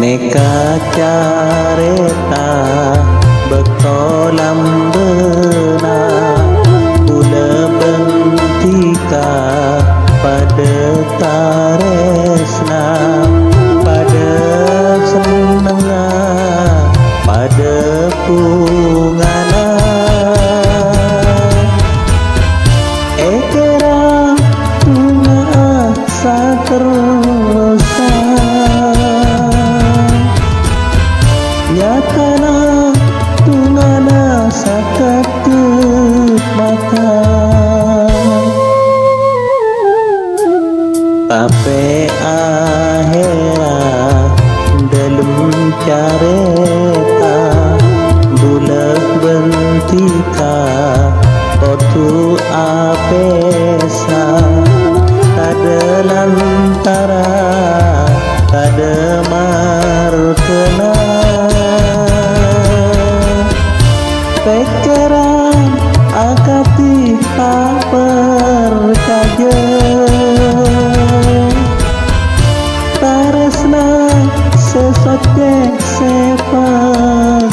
Neka careta bekolam bena Kula bentika pada taresna Pada senenga pada pungana Ekera tunga satersa Nyatana tungana sakatup mata Tape akhera dalam careta Bulat bentika otu apesa Kada lantara kada markena Pikiran akati percaya Taresna sesatnya sepakaan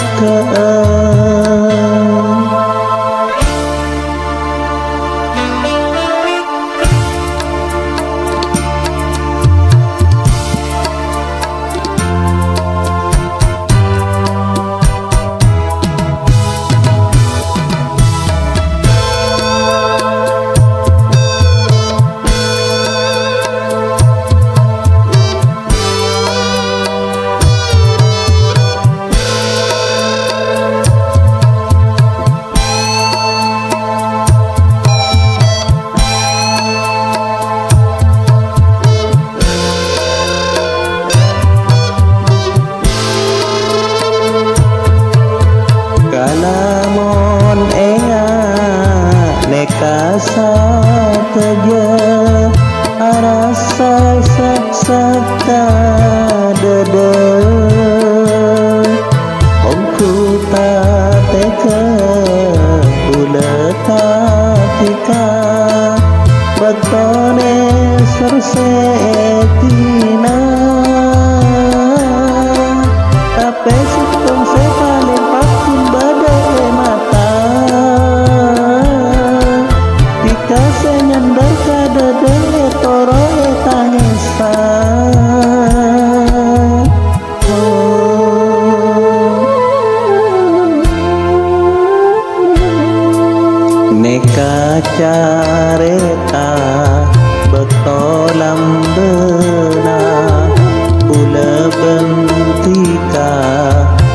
Kalamon enga neka sateja arasa saksaka dede Omku teka uleta tika Betone sersetina Tapi situng sepale pakum badai mata Tika senyandar kada dele toroe tangisan Neka careta bekolam bena Kula bentika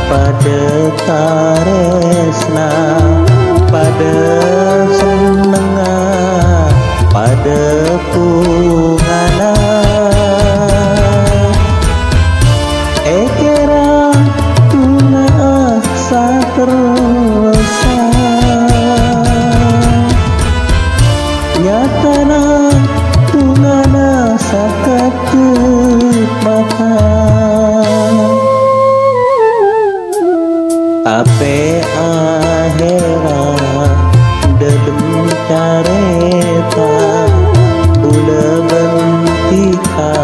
pada taresna Pada senenga pada pungana Ekera tuna satersa Nyatana tungana sakatup mata Ape akhera dalam careta Bula bentika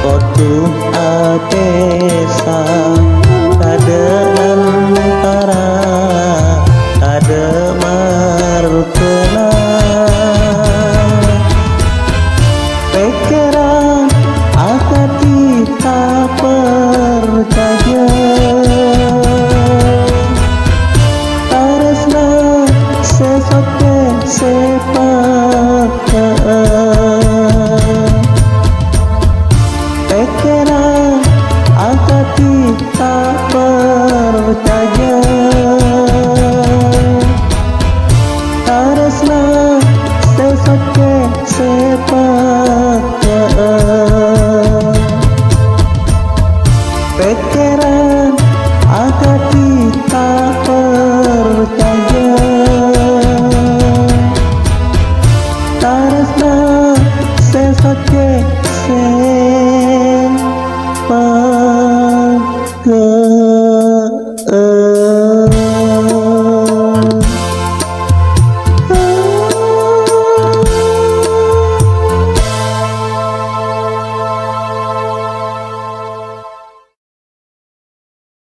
otu apesa Kada lantara kada markena Pikiran akati tak percaya Taresna sesatnya sepakaan Pikiran akati tak percaya Taresna sesatnya sepakaan Pikiran